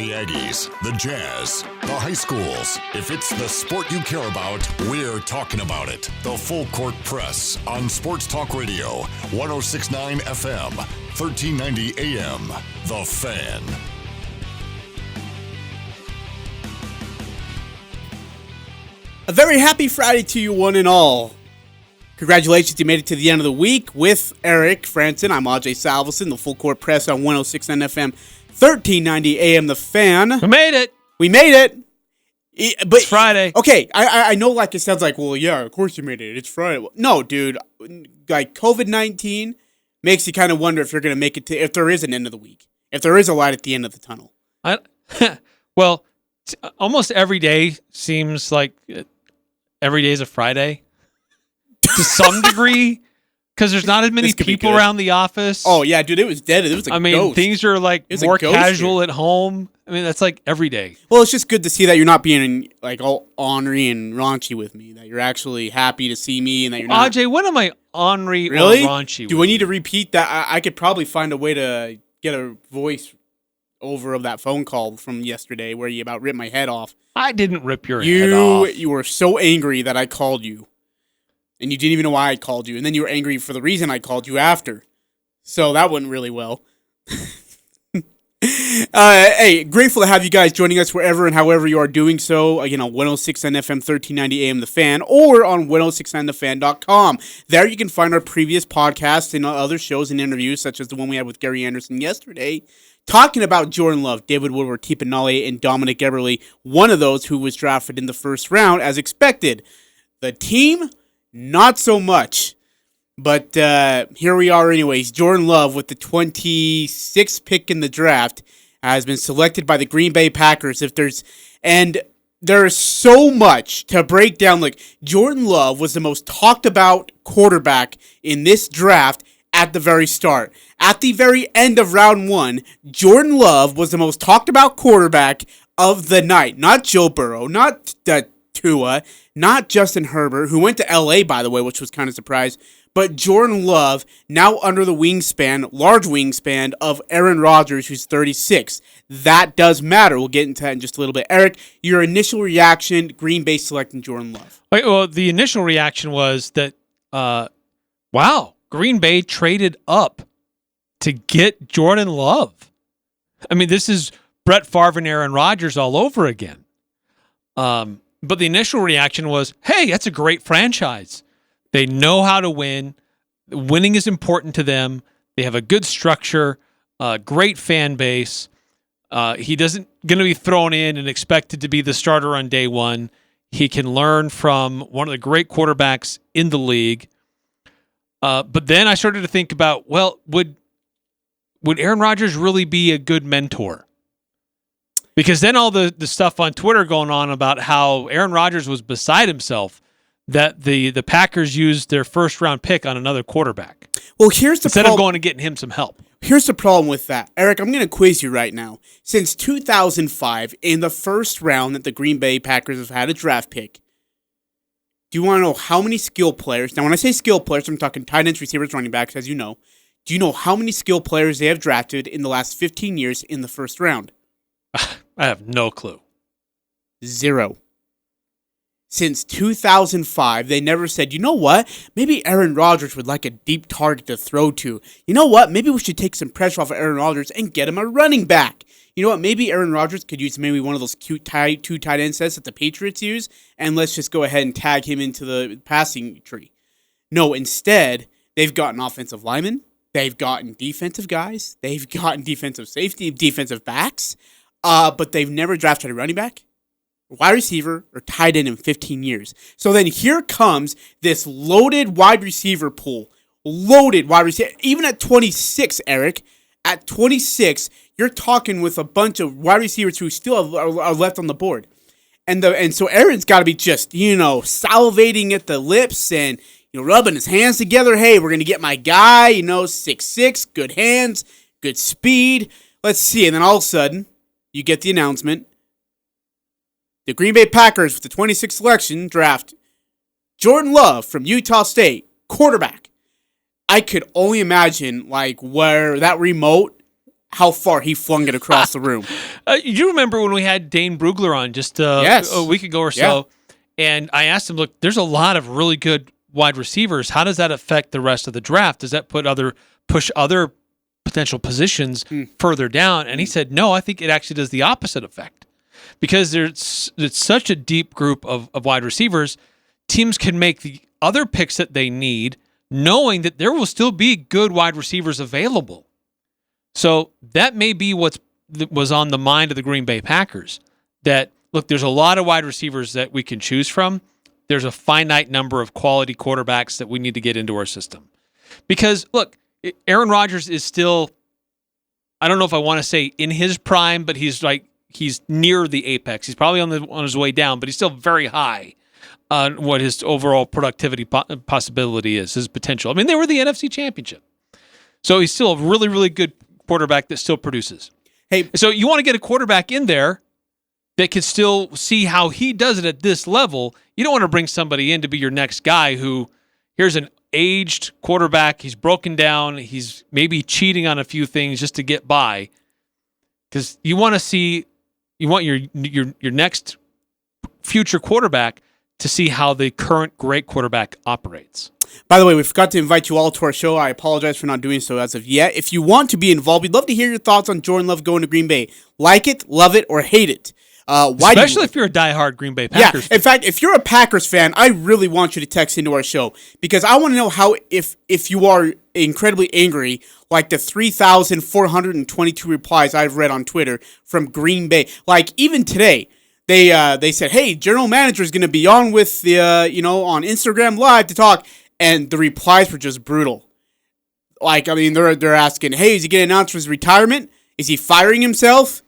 The Aggies, the Jazz, the high schools. If it's the sport you care about, we're talking about it. The Full Court Press on Sports Talk Radio, 106.9 FM, 1390 AM. The Fan. A very happy Friday to you, one and all. Congratulations, you made it to the end of the week with Eric Frandsen. I'm Ajay Salvesen, the Full Court Press on 106.9 FM, 1390 AM. The Fan. We made it. We made it. But it's Friday. Okay, I know like it sounds like, well, yeah, of course you made it. It's Friday. No, dude. Like COVID-19 makes you kind of wonder if you're going to make it to, if there is an end of the week, if there is a light at the end of the tunnel. Well, almost every day seems like every day is a Friday to some degree, because there's not as many people around the office. Oh, yeah, dude, it was dead. It was a ghost. Things are like more casual at home. I mean, that's like every day. Well, it's just good to see that you're not being like all ornery and raunchy with me, that you're actually happy to see me and that you're not. Ajay, when am I ornery or raunchy? Do I need to repeat that? I could probably find a way to get a voice over of that phone call from yesterday where you about ripped my head off. I didn't rip your head off. You were so angry that I called you. And you didn't even know why I called you. And then you were angry for the reason I called you after. So that went really well. Hey, grateful to have you guys joining us wherever and however you are doing so. Again, on 106.9 FM, 1390 AM The Fan, or on 1069thefan.com. There you can find our previous podcasts and other shows and interviews, such as the one we had with Gary Anderson yesterday, talking about Jordan Love, David Woodward, Tipa Nale, and Dominic Eberle, one of those who was drafted in the first round as expected. The team, not so much. But here we are anyways. Jordan Love, with the 26th pick in the draft, has been selected by the Green Bay Packers. There's so much to break down. Like, Jordan Love was the most talked about quarterback in this draft at the very start. At the very end of round one, Jordan Love was the most talked about quarterback of the night. Not Joe Burrow, not Tua, not Justin Herbert, who went to LA, by the way, which was kind of a surprise, but Jordan Love, now under the large wingspan of Aaron Rodgers, who's 36. That does matter. We'll get into that in just a little bit. Eric, your initial reaction, Green Bay selecting Jordan Love. Well, the initial reaction was that, wow, Green Bay traded up to get Jordan Love. I mean, this is Brett Favre and Aaron Rodgers all over again. But the initial reaction was, hey, that's a great franchise. They know how to win. Winning is important to them. They have a good structure, great fan base. He doesn't going to be thrown in and expected to be the starter on day one. He can learn from one of the great quarterbacks in the league. But then I started to think about, well, would Aaron Rodgers really be a good mentor? Because then all the stuff on Twitter going on about how Aaron Rodgers was beside himself that the Packers used their first-round pick on another quarterback. Well, here's the instead of going and getting him some help. Here's the problem with that. Eric, I'm going to quiz you right now. Since 2005, in the first round that the Green Bay Packers have had a draft pick, do you want to know how many skill players? Now, when I say skill players, I'm talking tight ends, receivers, running backs, as you know. Do you know how many skill players they have drafted in the last 15 years in the first round? I have no clue. 0. Since 2005, they never said, you know what? Maybe Aaron Rodgers would like a deep target to throw to. You know what? Maybe we should take some pressure off of Aaron Rodgers and get him a running back. You know what? Maybe Aaron Rodgers could use maybe one of those cute two tight end sets that the Patriots use, and let's just go ahead and tag him into the passing tree. No, instead, they've gotten offensive linemen. They've gotten defensive guys. They've gotten defensive safety, defensive backs. But they've never drafted a running back, wide receiver, or tight end in 15 years. So then here comes this loaded wide receiver pool. Loaded wide receiver. Even at 26, Eric, at 26, you're talking with a bunch of wide receivers who still are left on the board. And so Aaron's got to be just, salivating at the lips and, rubbing his hands together. Hey, we're going to get my guy, 6'6", good hands, good speed. Let's see. And then all of a sudden, you get the announcement. The Green Bay Packers, with the 26th selection, draft Jordan Love from Utah State, quarterback. I could only imagine, where that remote how far he flung it across the room. You remember when we had Dane Brugler on just a week ago or so, and I asked him, look, there's a lot of really good wide receivers. How does that affect the rest of the draft? Does that push other potential positions further down? And he said, no, I think it actually does the opposite effect. Because it's such a deep group of wide receivers, teams can make the other picks that they need, knowing that there will still be good wide receivers available. So that may be what was on the mind of the Green Bay Packers. That, look, there's a lot of wide receivers that we can choose from. There's a finite number of quality quarterbacks that we need to get into our system. Because, look, Aaron Rodgers is still, I don't know if I want to say in his prime, but he's near the apex. He's probably on his way down, but he's still very high on what his overall productivity possibility is, his potential. I mean, they were the NFC Championship. So he's still a really, really good quarterback that still produces. Hey, so you want to get a quarterback in there that can still see how he does it at this level. You don't want to bring somebody in to be your next guy who, here's an aged quarterback, he's broken down, he's maybe cheating on a few things just to get by. Because you want your next future quarterback to see how the current great quarterback operates. By the way, we forgot to invite you all to our show. I apologize for not doing so as of yet. If you want to be involved, we'd love to hear your thoughts on Jordan Love going to Green Bay. Like it, love it, or hate it. Especially if you're a diehard Green Bay Packers fan. In fact, if you're a Packers fan, I really want you to text into our show because I want to know how if you are incredibly angry, like the 3,422 replies I've read on Twitter from Green Bay. Like even today, they said, "Hey, general manager is going to be on with the on Instagram Live to talk," and the replies were just brutal. Like I mean, they're asking, "Hey, is he going to announce his retirement? Is he firing himself?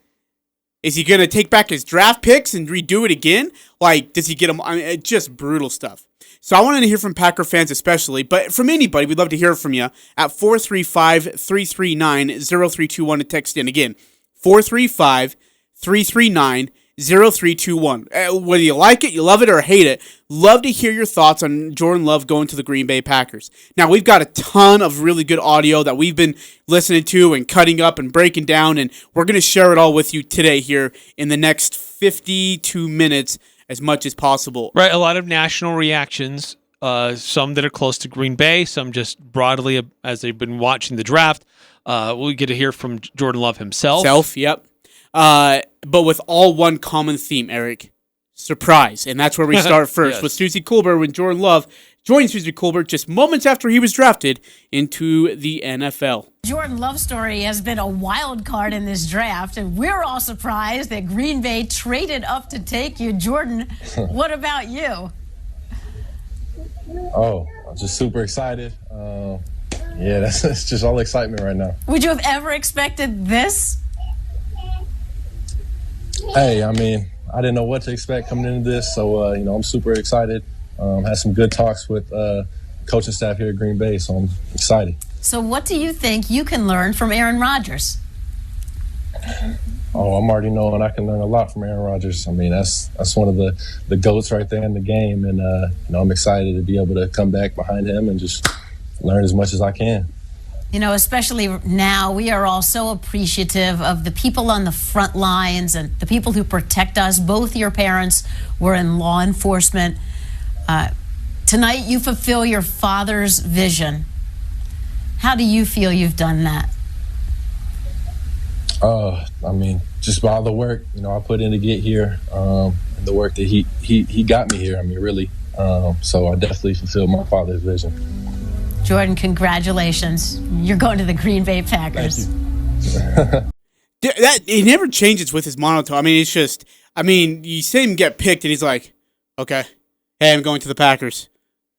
Is he going to take back his draft picks and redo it again? Like, does he get them?" I mean, it's just brutal stuff. So I wanted to hear from Packer fans especially, but from anybody, we'd love to hear from you at 435-339-0321 to text in. Again, 435-339-0321. Whether you like it, you love it, or hate it, love to hear your thoughts on Jordan Love going to the Green Bay Packers. Now, we've got a ton of really good audio that we've been listening to and cutting up and breaking down, and we're going to share it all with you today here in the next 52 minutes as much as possible. Right, a lot of national reactions, some that are close to Green Bay, some just broadly as they've been watching the draft. We'll get to hear from Jordan Love himself. Yep. But with all one common theme, Eric. Surprise. And that's where we start first with Susie Colbert when Jordan Love joined Susie Colbert just moments after he was drafted into the NFL. Jordan Love's story has been a wild card in this draft, and we're all surprised that Green Bay traded up to take you. Jordan, what about you? Oh, I'm just super excited. That's just all excitement right now. Would you have ever expected this? Hey, I mean, I didn't know what to expect coming into this, so, I'm super excited. Had some good talks with coaching staff here at Green Bay, so I'm excited. So what do you think you can learn from Aaron Rodgers? Oh, I'm already knowing I can learn a lot from Aaron Rodgers. I mean, that's one of the GOATs right there in the game, and, I'm excited to be able to come back behind him and just learn as much as I can. Especially now, we are all so appreciative of the people on the front lines and the people who protect us. Both your parents were in law enforcement. Tonight, you fulfill your father's vision. How do you feel you've done that? I mean, just by all the work, I put in to get here, and the work that he got me here. I mean, really. So I definitely fulfilled my father's vision. Jordan, congratulations. You're going to the Green Bay Packers. Thank you. He never changes with his monotone. I mean, it's just, you see him get picked, and he's like, okay, hey, I'm going to the Packers.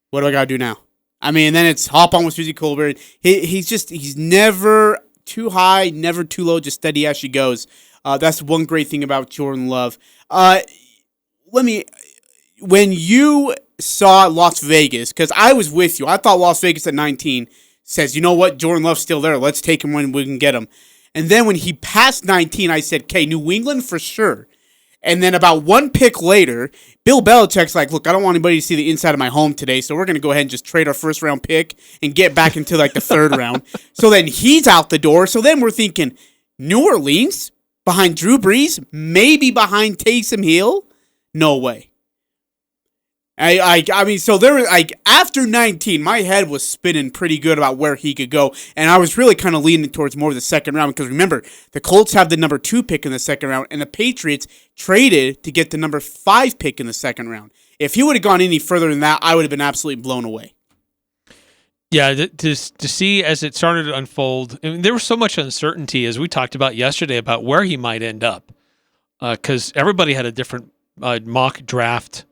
What do I got to do now? And then it's hop on with Susie Colbert. He's never too high, never too low, just steady as she goes. That's one great thing about Jordan Love. When you saw Las Vegas, because I was with you, I thought Las Vegas at 19 says, you know what, Jordan Love's still there. Let's take him when we can get him. And then when he passed 19, I said, okay, New England for sure. And then about one pick later, Bill Belichick's like, look, I don't want anybody to see the inside of my home today, so we're going to go ahead and just trade our first-round pick and get back into, the third round. So then he's out the door. So then we're thinking, New Orleans? Behind Drew Brees? Maybe behind Taysom Hill? No way. I mean, so there was, after 19, my head was spinning pretty good about where he could go, and I was really kind of leaning towards more of the second round, because remember, the Colts have the number 2 pick in the second round, and the Patriots traded to get the number 5 pick in the second round. If he would have gone any further than that, I would have been absolutely blown away. Yeah, to see as it started to unfold, I mean, there was so much uncertainty, as we talked about yesterday, about where he might end up, because everybody had a different mock draft.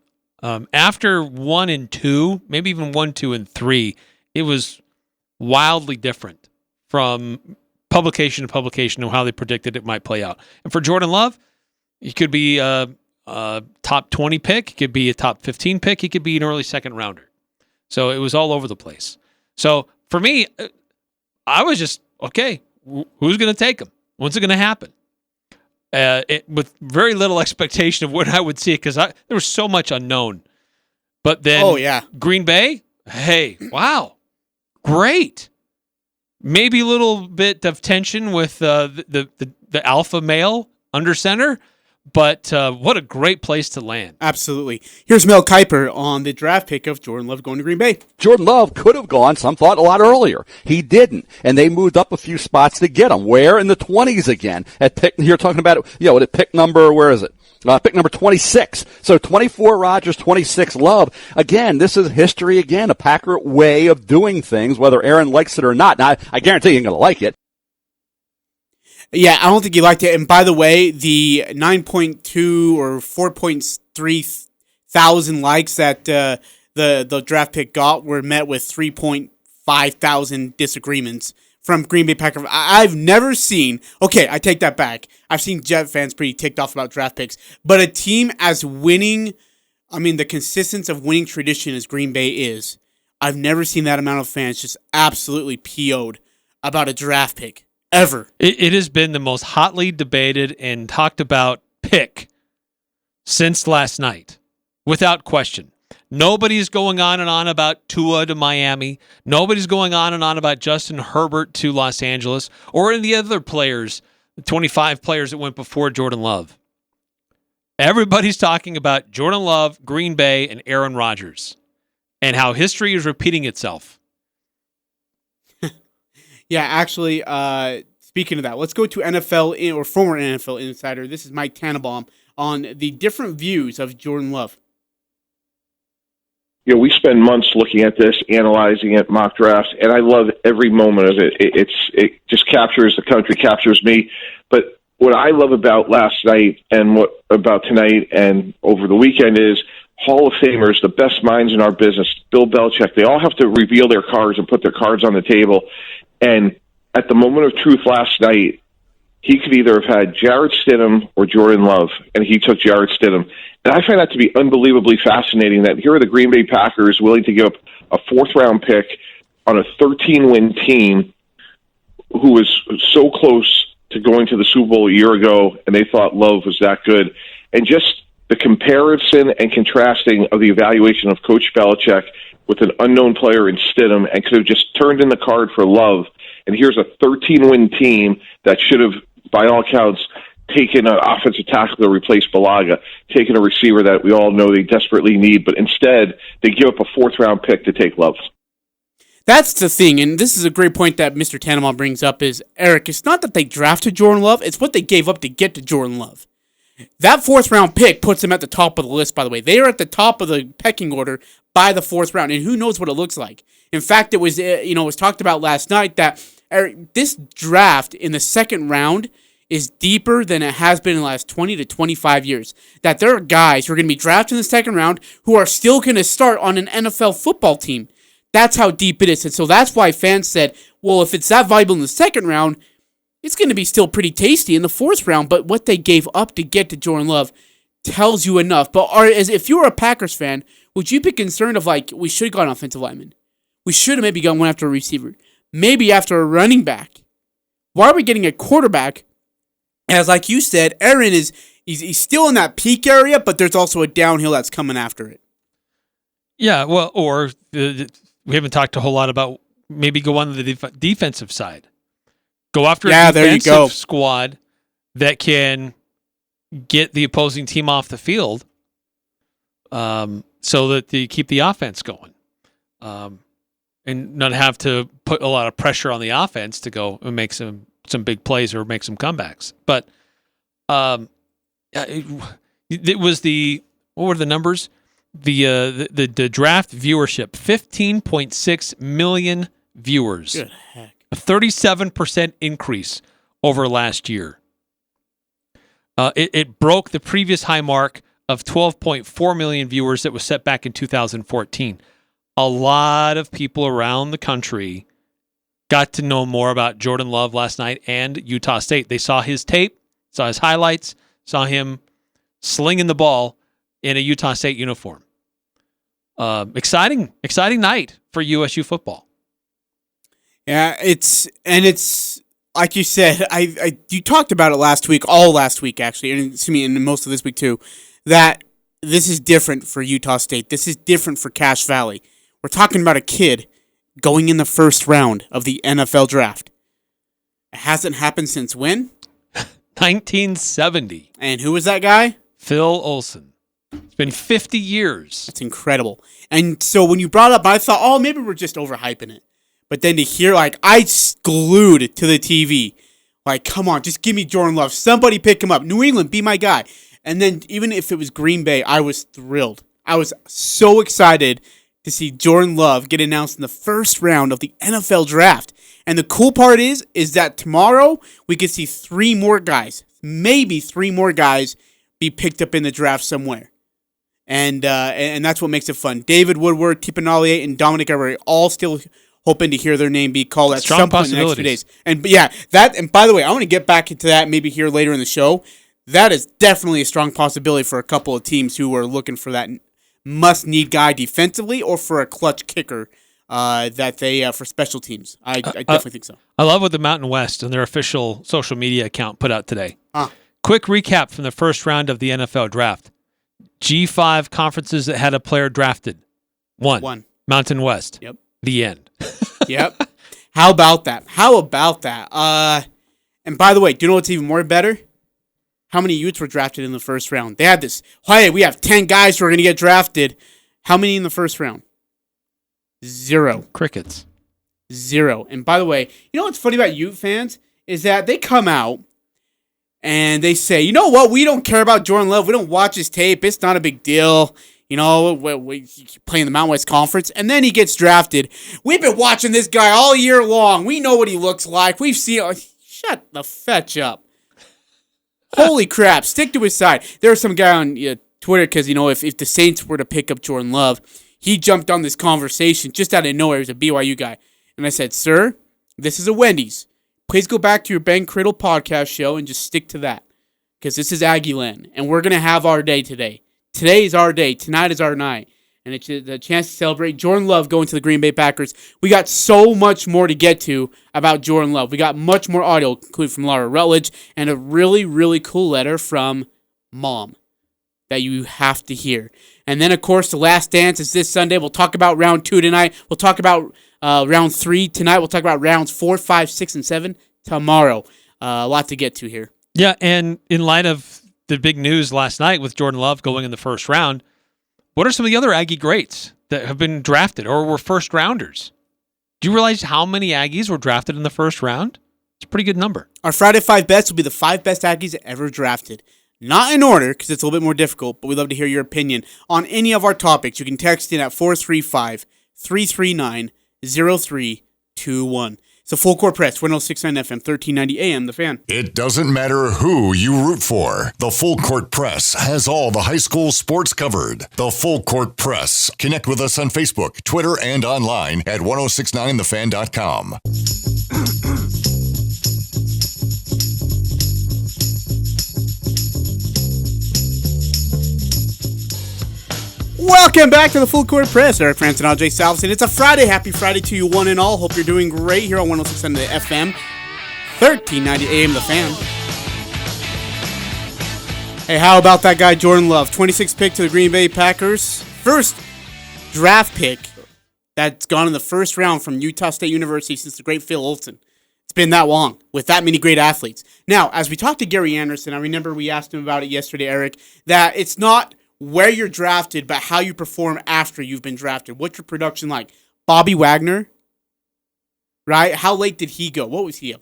After 1 and 2, maybe even 1, 2, and 3, it was wildly different from publication to publication of how they predicted it might play out. And for Jordan Love, he could be a top 20 pick, he could be a top 15 pick, he could be an early second rounder. So it was all over the place. So for me, I was just, okay, who's going to take him? When's it going to happen? With very little expectation of when I would see it, because there was so much unknown. But then Green Bay, hey, wow, great. Maybe a little bit of tension with the alpha male under center, but what a great place to land. Absolutely. Here's Mel Kiper on the draft pick of Jordan Love going to Green Bay. Jordan Love could have gone, some thought, a lot earlier. He didn't, and they moved up a few spots to get him. Where? In the 20s again. At pick, you're talking about it, at pick number, where is it? Pick number 26. So 24 Rodgers, 26 Love. Again, this is history again, a Packer way of doing things, whether Aaron likes it or not. Now, I guarantee you ain't going to like it. Yeah, I don't think he liked it. And by the way, the 9.2 or 4.3 thousand likes that the draft pick got were met with 3.5 thousand disagreements from Green Bay Packers. I've never seen, okay, I take that back. I've seen Jet fans pretty ticked off about draft picks, but a team as winning, I mean, the consistency of winning tradition as Green Bay is, I've never seen that amount of fans just absolutely PO'd about a draft pick. Ever. It has been the most hotly debated and talked about pick since last night, without question. Nobody's going on and on about Tua to Miami. Nobody's going on and on about Justin Herbert to Los Angeles, or any of the other players, the 25 players that went before Jordan Love. Everybody's talking about Jordan Love, Green Bay, and Aaron Rodgers, and how history is repeating itself. Yeah, actually, speaking of that, let's go to NFL or former NFL insider. This is Mike Tannenbaum on the different views of Jordan Love. We spend months looking at this, analyzing it, mock drafts, and I love every moment of it. It just captures the country, captures me. But what I love about last night and what about tonight and over the weekend is Hall of Famers, the best minds in our business, Bill Belichick, they all have to reveal their cards and put their cards on the table. And at the moment of truth last night, he could either have had Jarrett Stidham or Jordan Love, and he took Jarrett Stidham. And I find that to be unbelievably fascinating that here are the Green Bay Packers willing to give up a fourth-round pick on a 13-win team who was so close to going to the Super Bowl a year ago, and they thought Love was that good. And just the comparison and contrasting of the evaluation of Coach Belichick with an unknown player in Stidham and could have just turned in the card for Love. And here's a 13-win team that should have, by all accounts, taken an offensive tackle to replace Balaga, taken a receiver that we all know they desperately need, but instead they give up a fourth-round pick to take Love. That's the thing, and this is a great point that Mr. Tannenbaum brings up is, Eric, it's not that they drafted Jordan Love, it's what they gave up to get to Jordan Love. That fourth-round pick puts them at the top of the list, by the way. They are at the top of the pecking order by the fourth round, and who knows what it looks like. In fact, it was talked about last night that this draft in the second round is deeper than it has been in the last 20 to 25 years. That there are guys who are going to be drafted in the second round who are still going to start on an NFL football team. That's how deep it is. And so that's why fans said, well, if it's that valuable in the second round, it's going to be still pretty tasty in the fourth round. But what they gave up to get to Jordan Love tells you enough. But if you were a Packers fan, would you be concerned of, we should have gone offensive lineman? We should have maybe gone one after a receiver. Maybe after a running back. Why are we getting a quarterback? As like you said, Aaron he's still in that peak area, but there's also a downhill that's coming after it. Yeah, well, or we haven't talked a whole lot about maybe go on the defensive side. Go after a defensive squad that can get the opposing team off the field, so that you keep the offense going, and not have to put a lot of pressure on the offense to go and make some big plays or make some comebacks. But it was what were the numbers? The draft viewership, 15.6 million viewers. Good heck. A 37% increase over last year. It broke the previous high mark of 12.4 million viewers that was set back in 2014. A lot of people around the country got to know more about Jordan Love last night and Utah State. They saw his tape, saw his highlights, saw him slinging the ball in a Utah State uniform. Exciting night for USU football. Yeah, it's like you said. You talked about it last week, all last week actually, and most of this week too. That this is different for Utah State. This is different for Cache Valley. We're talking about a kid going in the first round of the NFL draft. It hasn't happened since when? 1970. And who was that guy? Phil Olsen. It's been 50 years. It's incredible. And so when you brought it up, I thought, oh, maybe we're just overhyping it. But then to hear, I glued to the TV. Come on, just give me Jordan Love. Somebody pick him up. New England, be my guy. And then even if it was Green Bay, I was thrilled. I was so excited to see Jordan Love get announced in the first round of the NFL draft. And the cool part is that tomorrow we could see three more guys, maybe three more guys, be picked up in the draft somewhere. And that's what makes it fun. David Woodward, Tipinale, and Dominic Everett all still hoping to hear their name be called at some point in the next few days. And by the way, I want to get back into that maybe here later in the show. That is definitely a strong possibility for a couple of teams who are looking for that must-need guy defensively or for a clutch kicker that they for special teams. I definitely think so. I love what the Mountain West and their official social media account put out today. Quick recap from the first round of the NFL draft. G5 conferences that had a player drafted. One. Mountain West. Yep. The end. Yep. How about that? And by the way, do you know what's even more better? How many Utes were drafted in the first round? They had this, hey, we have 10 guys who are going to get drafted. How many in the first round? 0. Crickets. 0. And by the way, you know what's funny about Ute fans is that they come out and they say, you know what, we don't care about Jordan Love. We don't watch his tape. It's not a big deal. You know, we play in the Mountain West Conference. And then he gets drafted. We've been watching this guy all year long. We know what he looks like. We've seen... Shut the fetch up. Holy crap. Stick to his side. There was some guy on Twitter because, if the Saints were to pick up Jordan Love, he jumped on this conversation just out of nowhere. He was a BYU guy. And I said, sir, this is a Wendy's. Please go back to your Ben Criddle podcast show and just stick to that. Because this is Aggie Land. And we're going to have our day today. Today is our day. Tonight is our night. And it's a chance to celebrate Jordan Love going to the Green Bay Packers. We got so much more to get to about Jordan Love. We got much more audio, including from Laura Rutledge, and a really, really cool letter from Mom that you have to hear. And then, of course, The Last Dance is this Sunday. We'll talk about round 2 tonight. We'll talk about round 3 tonight. We'll talk about rounds 4, 5, 6, and 7 tomorrow. A lot to get to here. Yeah, and in light of the big news last night with Jordan Love going in the first round, what are some of the other Aggie greats that have been drafted or were first rounders? Do you realize how many Aggies were drafted in the first round? It's a pretty good number. Our Friday 5 bets will be the 5 best Aggies ever drafted. Not in order, because it's a little bit more difficult, but we'd love to hear your opinion on any of our topics. You can text in at 435-339-0321. It's a full court press, 1069 FM, 1390 AM, The Fan. It doesn't matter who you root for. The Full Court Press has all the high school sports covered. The Full Court Press. Connect with us on Facebook, Twitter, and online at 1069thefan.com. Welcome back to the Full Court Press. Eric Frandsen, Ajay, Salvesen. It's a Friday. Happy Friday to you, one and all. Hope you're doing great here on 106.7 The FM, 1390 AM, The Fan. Hey, how about that guy, Jordan Love? 26th pick to the Green Bay Packers. First draft pick that's gone in the first round from Utah State University since the great Phil Olsen. It's been that long with that many great athletes. Now, as we talked to Gary Anderson, I remember we asked him about it yesterday, Eric, that it's not where you're drafted, but how you perform after you've been drafted. What's your production like? Bobby Wagner, right? How late did he go? What was he?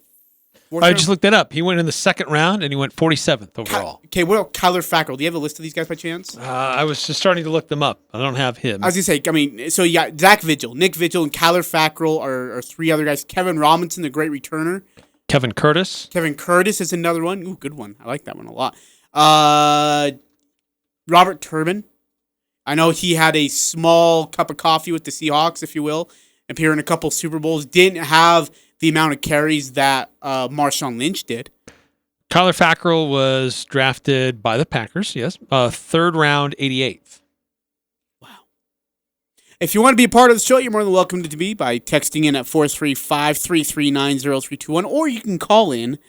I just looked that up. He went in the second round, and he went 47th overall. Okay, what about Kyler Fackrell? Do you have a list of these guys by chance? I was just starting to look them up. I don't have him. I was going to say, so you got Zach Vigil, Nick Vigil, and Kyler Fackrell are three other guys. Kevin Robinson, the great returner. Kevin Curtis. Kevin Curtis is another one. Ooh, good one. I like that one a lot. Robert Turbin. I know he had a small cup of coffee with the Seahawks, if you will, appeared in a couple Super Bowls. Didn't have the amount of carries that Marshawn Lynch did. Kyler Fackrell was drafted by the Packers, yes. Third round, 88th. Wow. If you want to be a part of the show, you're more than welcome to be by texting in at 435-339-0321, or you can call in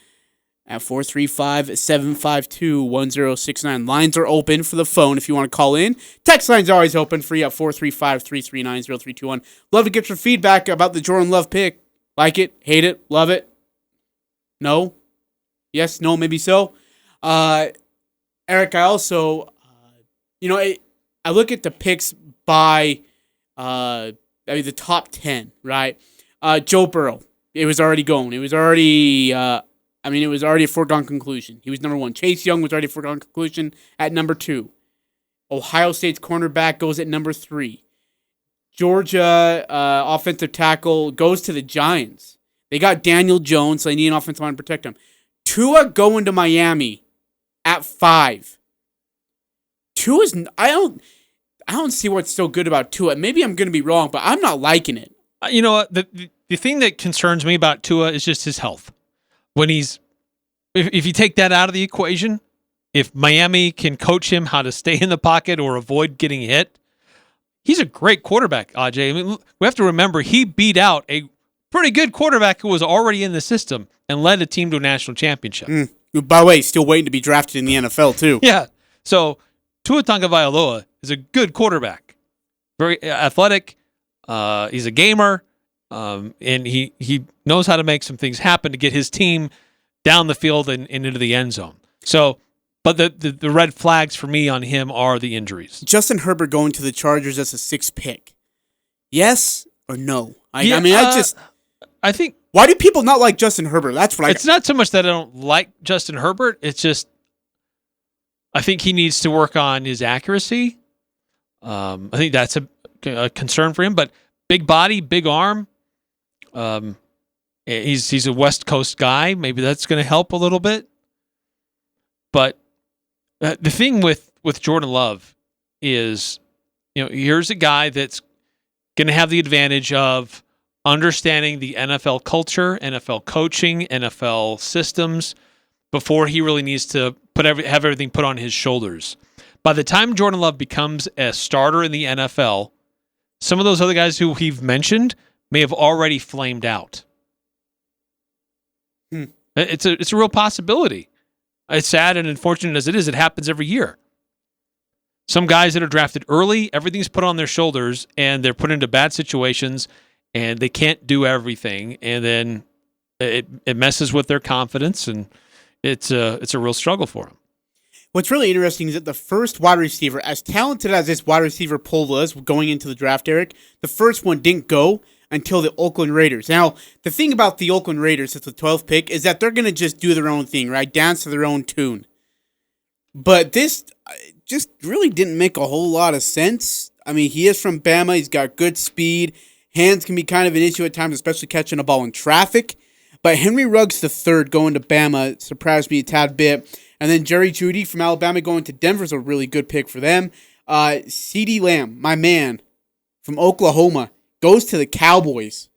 at 435-752-1069. Lines are open for the phone if you want to call in. Text line's always open for you at 435-339-0321. Love to get your feedback about the Jordan Love pick. Like it, hate it, love it. No? Yes, no, maybe so. Eric, I also, I look at the picks by the top 10, right? Joe Burrow, it was already going. It was already a foregone conclusion. He was number 1. Chase Young was already a foregone conclusion at number 2. Ohio State's cornerback goes at number 3. Georgia offensive tackle goes to the Giants. They got Daniel Jones, so they need an offensive line to protect him. Tua going to Miami at 5. Tua's I don't see what's so good about Tua. Maybe I'm going to be wrong, but I'm not liking it. You know what? The thing that concerns me about Tua is just his health. When if you take that out of the equation, if Miami can coach him how to stay in the pocket or avoid getting hit, he's a great quarterback, Ajay. I mean, we have to remember he beat out a pretty good quarterback who was already in the system and led a team to a national championship. By the way, still waiting to be drafted in the NFL, too. Yeah. So Tua Tagovailoa is a good quarterback. Very athletic. He's a gamer. And he knows how to make some things happen to get his team down the field and into the end zone. So, but the red flags for me on him are the injuries. Justin Herbert going to the Chargers as a 6th pick. Yes or no? I think. Why do people not like Justin Herbert? That's what It's not so much that I don't like Justin Herbert. It's just I think he needs to work on his accuracy. I think that's a concern for him. But big body, big arm. He's a West Coast guy. Maybe that's going to help a little bit. But the thing with Jordan Love is, here's a guy that's going to have the advantage of understanding the NFL culture, NFL coaching, NFL systems before he really needs to have everything put on his shoulders. By the time Jordan Love becomes a starter in the NFL, some of those other guys who we've mentioned may have already flamed out. It's a real possibility. It's sad and unfortunate as it is. It happens every year. Some guys that are drafted early, everything's put on their shoulders, and they're put into bad situations, and they can't do everything, and then it messes with their confidence, and it's a real struggle for them. What's really interesting is that the first wide receiver, as talented as this wide receiver pool was going into the draft, Eric, the first one didn't go until the Oakland Raiders. Now, the thing about the Oakland Raiders at the 12th pick is that they're going to just do their own thing, right? Dance to their own tune. But this just really didn't make a whole lot of sense. I mean, he is from Bama. He's got good speed. Hands can be kind of an issue at times, especially catching a ball in traffic. But Henry Ruggs III going to Bama surprised me a tad bit. And then Jerry Jeudy from Alabama going to Denver is a really good pick for them. CeeDee Lamb, my man, from Oklahoma, goes to the Cowboys.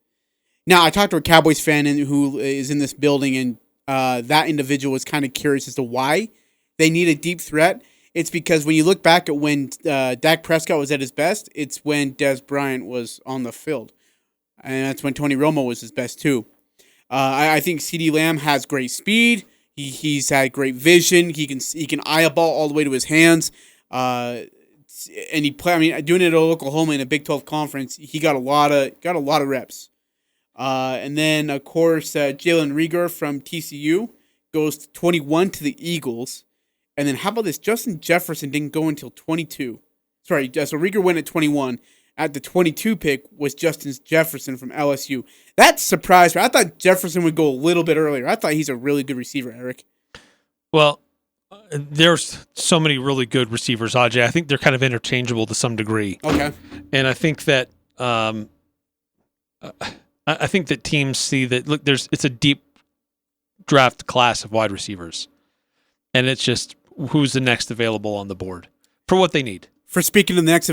Now, I talked to a Cowboys fan who is in this building, and that individual was kind of curious as to why they need a deep threat. It's because when you look back at when Dak Prescott was at his best, it's when Des Bryant was on the field. And that's when Tony Romo was his best too. I think CeeDee Lamb has great speed. He's had great vision. He can eye a ball all the way to his hands. And doing it at Oklahoma in a Big 12 conference, he got a lot of reps. And then, of course, Jalen Reagor from TCU goes to 21 to the Eagles. And then how about this? Justin Jefferson didn't go until 22. Sorry, so Reagor went at 21. At the 22 pick was Justin Jefferson from LSU. That surprised me. I thought Jefferson would go a little bit earlier. I thought he's a really good receiver, Eric. Well, there's so many really good receivers, Ajay. I think they're kind of interchangeable to some degree. Okay. And I think that teams see that, look, it's a deep draft class of wide receivers. And it's just who's the next available on the board for what they need. For speaking of the next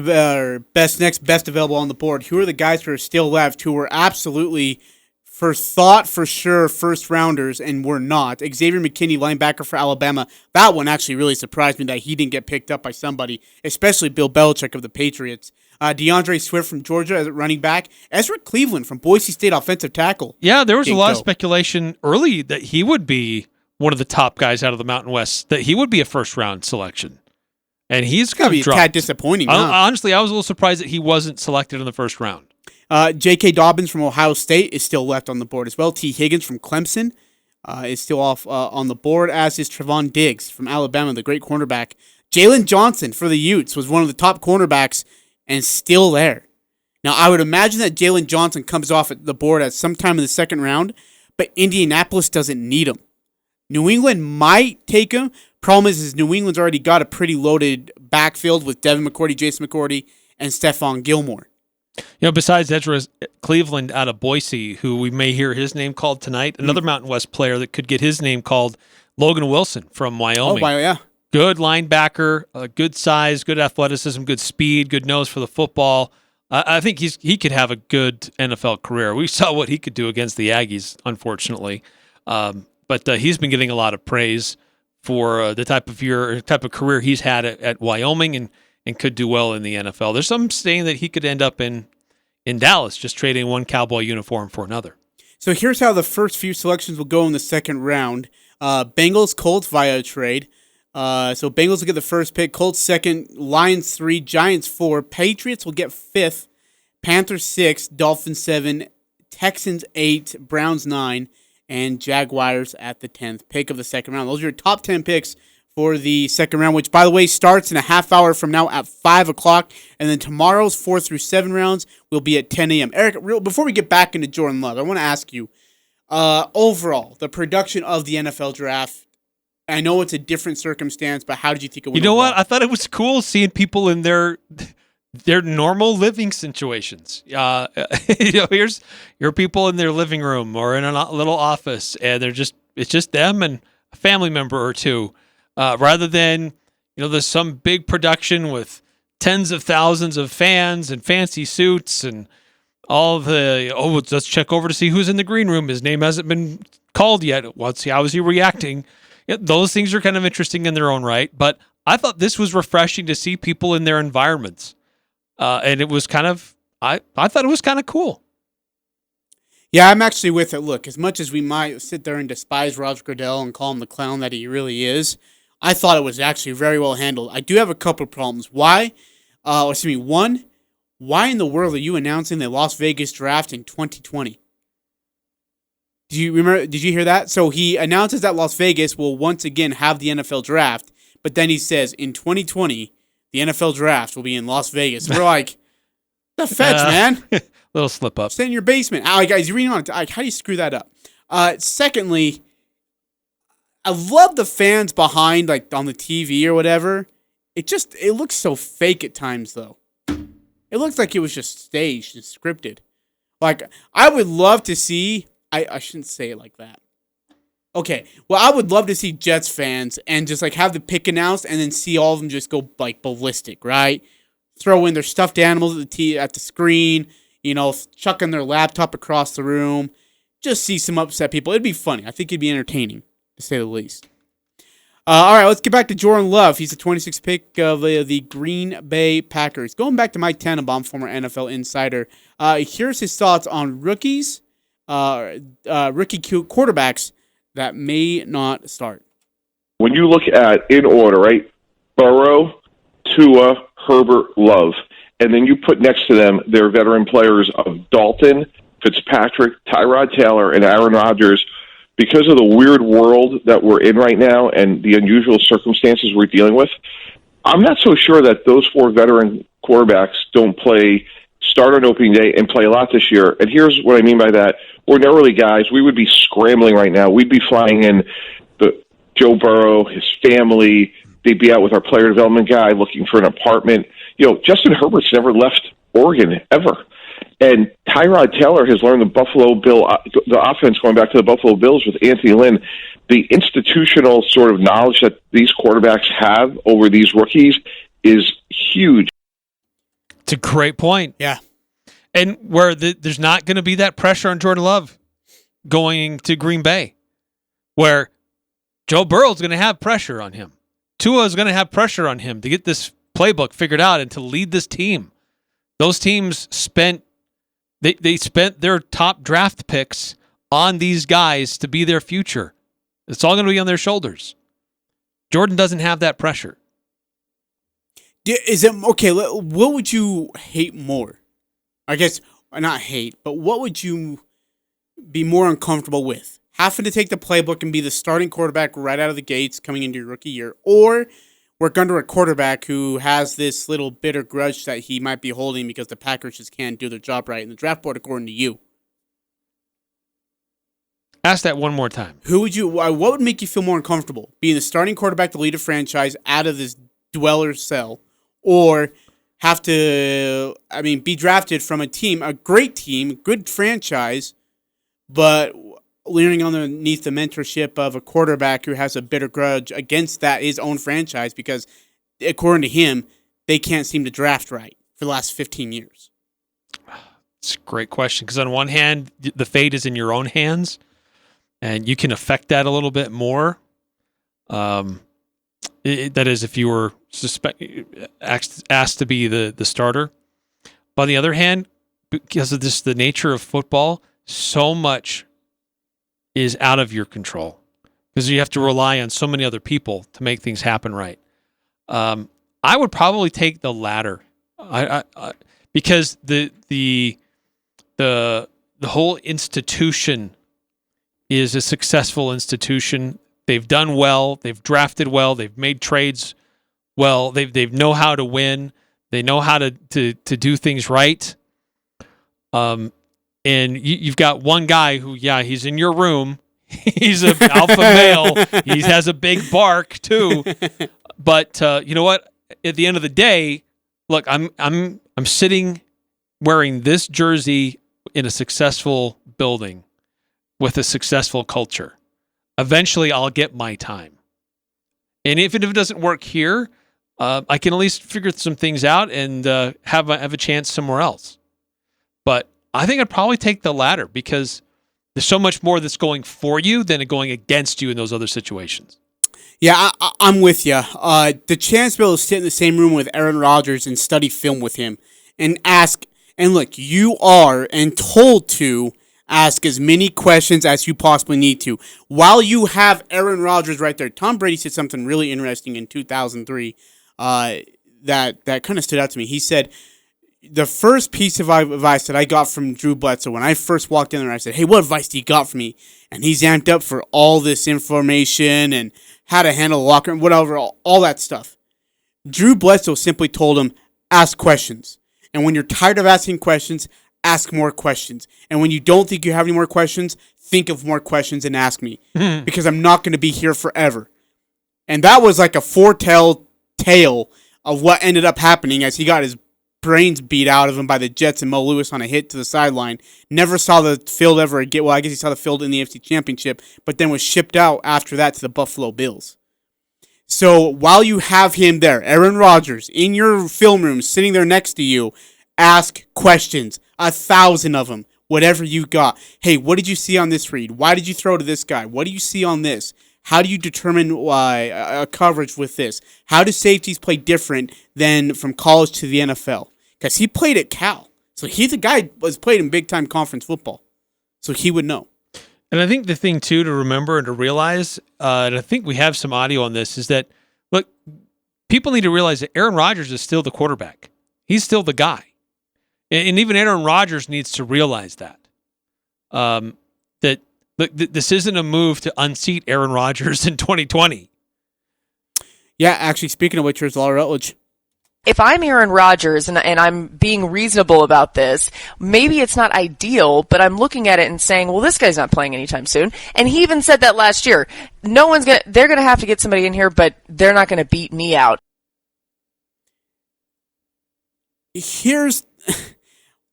best available on the board, who are the guys who are still left who were absolutely for sure first rounders and were not? Xavier McKinney, linebacker for Alabama. That one actually really surprised me that he didn't get picked up by somebody, especially Bill Belichick of the Patriots. DeAndre Swift from Georgia as running back. Ezra Cleveland from Boise State offensive tackle. Yeah, there was a lot of speculation early that he would be one of the top guys out of the Mountain West, that he would be a first-round selection. And he's going to be a tad disappointing. Honestly, I was a little surprised that he wasn't selected in the first round. J.K. Dobbins from Ohio State is still left on the board as well. T. Higgins from Clemson is still off on the board, as is Trevon Diggs from Alabama, the great cornerback. Jalen Johnson for the Utes was one of the top cornerbacks and still there. Now, I would imagine that Jalen Johnson comes off at the board at some time in the second round, but Indianapolis doesn't need him. New England might take him. Problem is New England's already got a pretty loaded backfield with Devin McCourty, Jason McCourty, and Stephon Gilmore. Besides Ezra Cleveland out of Boise, who we may hear his name called tonight, another Mountain West player that could get his name called, Logan Wilson from Wyoming. Oh, yeah. Good linebacker, good size, good athleticism, good speed, good nose for the football. I think he could have a good NFL career. We saw what he could do against the Aggies, unfortunately. But he's been getting a lot of praise for the type of career he's had at Wyoming and could do well in the NFL. There's some saying that he could end up in Dallas, just trading one Cowboy uniform for another. So here's how the first few selections will go in the second round. Bengals, Colts via a trade. So Bengals will get the first pick, Colts second, Lions 3, Giants 4, Patriots will get 5th, Panthers 6, Dolphins 7, Texans 8, Browns 9, and Jaguars at the 10th pick of the second round. Those are your top 10 picks for the second round, which, by the way, starts in a half hour from now at 5 o'clock. And then tomorrow's 4 through 7 rounds will be at 10 a.m. Eric, before we get back into Jordan Love, I want to ask you, overall, the production of the NFL draft, I know it's a different circumstance, but how did you think it went? You know overall? what? I thought it was cool seeing people in their normal living situations. Here's your people in their living room or in a little office, and it's just them and a family member or two, rather than there's some big production with tens of thousands of fans and fancy suits and all the let's check over to see who's in the green room. His name hasn't been called yet. Let's see how is he reacting. Those things are kind of interesting in their own right, but I thought this was refreshing to see people in their environments. And it was kind of, I thought it was kind of cool. Yeah, I'm actually with it. Look, as much as we might sit there and despise Roger Goodell and call him the clown that he really is, I thought it was actually very well handled. I do have a couple of problems. One, why in the world are you announcing the Las Vegas draft in 2020? Did you hear that? So he announces that Las Vegas will once again have the NFL draft, but then he says in 2020, the NFL draft will be in Las Vegas. We're like, the fetch, man. Little slip up. Stay in your basement. Guys, you're reading on it. How do you screw that up? Secondly, I love the fans behind, like on the TV or whatever. It looks so fake at times, though. It looks like it was just staged and scripted. Like, I would love to see... I shouldn't say it like that. Okay, well, I would love to see Jets fans and just like have the pick announced and then see all of them just go like ballistic, right? Throw in their stuffed animals at the screen, chucking their laptop across the room. Just see some upset people. It'd be funny. I think it'd be entertaining, to say the least. All right, let's get back to Jordan Love. He's the 26th pick of the Green Bay Packers. Going back to Mike Tannenbaum, former NFL insider. Here's his thoughts on rookie quarterbacks that may not start. When you look at, in order, right, Burrow, Tua, Herbert, Love, and then you put next to them their veteran players of Dalton, Fitzpatrick, Tyrod Taylor, and Aaron Rodgers, because of the weird world that we're in right now and the unusual circumstances we're dealing with, I'm not so sure that those 4 veteran quarterbacks don't start on opening day and play a lot this year. And here's what I mean by that. Ordinarily, guys, we would be scrambling right now. We'd be flying in Joe Burrow, his family. They'd be out with our player development guy looking for an apartment. Justin Herbert's never left Oregon, ever. And Tyrod Taylor has learned the offense going back to the Buffalo Bills with Anthony Lynn. The institutional sort of knowledge that these quarterbacks have over these rookies is huge. It's a great point. Yeah. And where there's not going to be that pressure on Jordan Love going to Green Bay, where Joe Burrow's going to have pressure on him. Tua is going to have pressure on him to get this playbook figured out and to lead this team. Those teams spent their top draft picks on these guys to be their future. It's all going to be on their shoulders. Jordan doesn't have that pressure. Is it okay? What would you hate more? I guess not hate, but what would you be more uncomfortable with? Having to take the playbook and be the starting quarterback right out of the gates coming into your rookie year, or work under a quarterback who has this little bitter grudge that he might be holding because the Packers just can't do their job right in the draft board, according to you? Ask that one more time. What would make you feel more uncomfortable? Being the starting quarterback to lead a franchise out of this dweller cell, or have to, be drafted from a great team, good franchise, but leaning underneath the mentorship of a quarterback who has a bitter grudge against his own franchise because, according to him, they can't seem to draft right for the last 15 years? It's a great question, because on one hand, the fate is in your own hands, and you can affect that a little bit more. That is, if you were asked to be the starter. But on the other hand, because of the nature of football, so much is out of your control because you have to rely on so many other people to make things happen right. I would probably take the latter, because the whole institution is a successful institution. They've done well. They've drafted well. They've made trades well. They know how to win. They know how to do things right. And you've got one guy who, he's in your room. He's an alpha male. He has a big bark too. But you know what? At the end of the day, look, I'm sitting wearing this jersey in a successful building with a successful culture. Eventually, I'll get my time. And even if it doesn't work here, I can at least figure some things out and have a chance somewhere else. But I think I'd probably take the latter because there's so much more that's going for you than going against you in those other situations. Yeah, I'm with you. The chance to be able to sit in the same room with Aaron Rodgers and study film with him and ask, and look, you are and told to ask as many questions as you possibly need to while you have Aaron Rodgers right there. Tom Brady said something really interesting in 2003 that kind of stood out to me. He said, the first piece of advice that I got from Drew Bledsoe when I first walked in there, I said, hey, what advice do you got for me? And he's amped up for all this information and how to handle the locker room, whatever, all that stuff. Drew Bledsoe simply told him, ask questions. And when you're tired of asking questions, ask more questions. And when you don't think you have any more questions, think of more questions and ask me. Because I'm not going to be here forever. And that was like a foretell tale of what ended up happening as he got his brains beat out of him by the Jets and Mo Lewis on a hit to the sideline. Never saw the field ever again. Well, I guess he saw the field in the AFC Championship, but then was shipped out after that to the Buffalo Bills. So while you have him there, Aaron Rodgers, in your film room, sitting there next to you, ask questions, 1,000 of them, whatever you got. Hey, what did you see on this read? Why did you throw to this guy? What do you see on this? How do you determine a coverage with this? How do safeties play different than from college to the NFL? Because he played at Cal. So the guy was played in big-time conference football. So he would know. And I think the thing, too, to remember and to realize, and I think we have some audio on this, is that, look, people need to realize that Aaron Rodgers is still the quarterback. He's still the guy. And even Aaron Rodgers needs to realize that. that this isn't a move to unseat Aaron Rodgers in 2020. Yeah, actually, speaking of which, here's Laura Rutledge. If I'm Aaron Rodgers and I'm being reasonable about this, maybe it's not ideal, but I'm looking at it and saying, well, this guy's not playing anytime soon. And he even said that last year. They're going to have to get somebody in here, but they're not going to beat me out.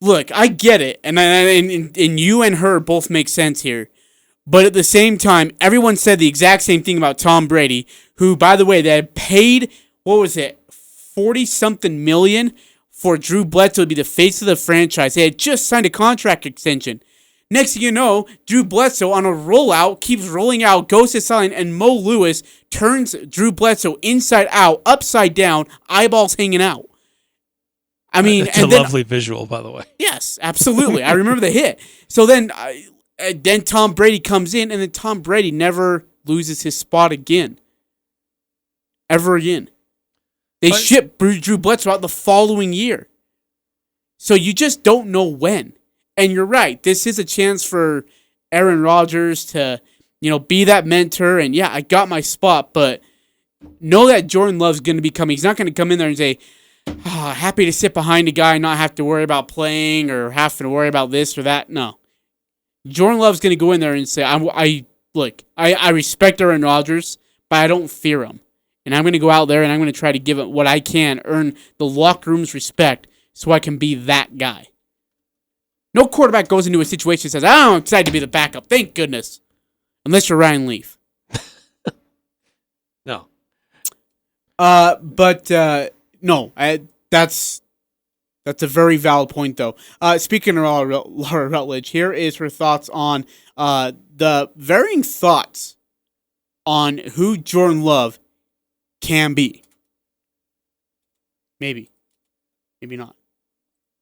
Look, I get it. And you and her both make sense here. But at the same time, everyone said the exact same thing about Tom Brady, who, by the way, they had paid, 40-something million for Drew Bledsoe to be the face of the franchise. They had just signed a contract extension. Next thing you know, Drew Bledsoe on a rollout keeps rolling out, goes to sign, and Mo Lewis turns Drew Bledsoe inside out, upside down, eyeballs hanging out. I mean, it's a lovely visual, by the way. Yes, absolutely. I remember the hit. So then Tom Brady comes in, and then Tom Brady never loses his spot again. Ever again. They ship Drew Bledsoe out the following year. So you just don't know when. And you're right. This is a chance for Aaron Rodgers to, be that mentor. And yeah, I got my spot, but know that Jordan Love's going to be coming. He's not going to come in there and say, happy to sit behind a guy and not have to worry about playing or having to worry about this or that. No. Jordan Love's going to go in there and say, I respect Aaron Rodgers, but I don't fear him. And I'm going to go out there and I'm going to try to give it what I can, earn the locker room's respect so I can be that guy. No quarterback goes into a situation and says, I'm excited to be the backup. Thank goodness. Unless you're Ryan Leaf. No. No, that's a very valid point, though. Speaking of Laura Rutledge, here is her thoughts on the varying thoughts on who Jordan Love can be. Maybe not.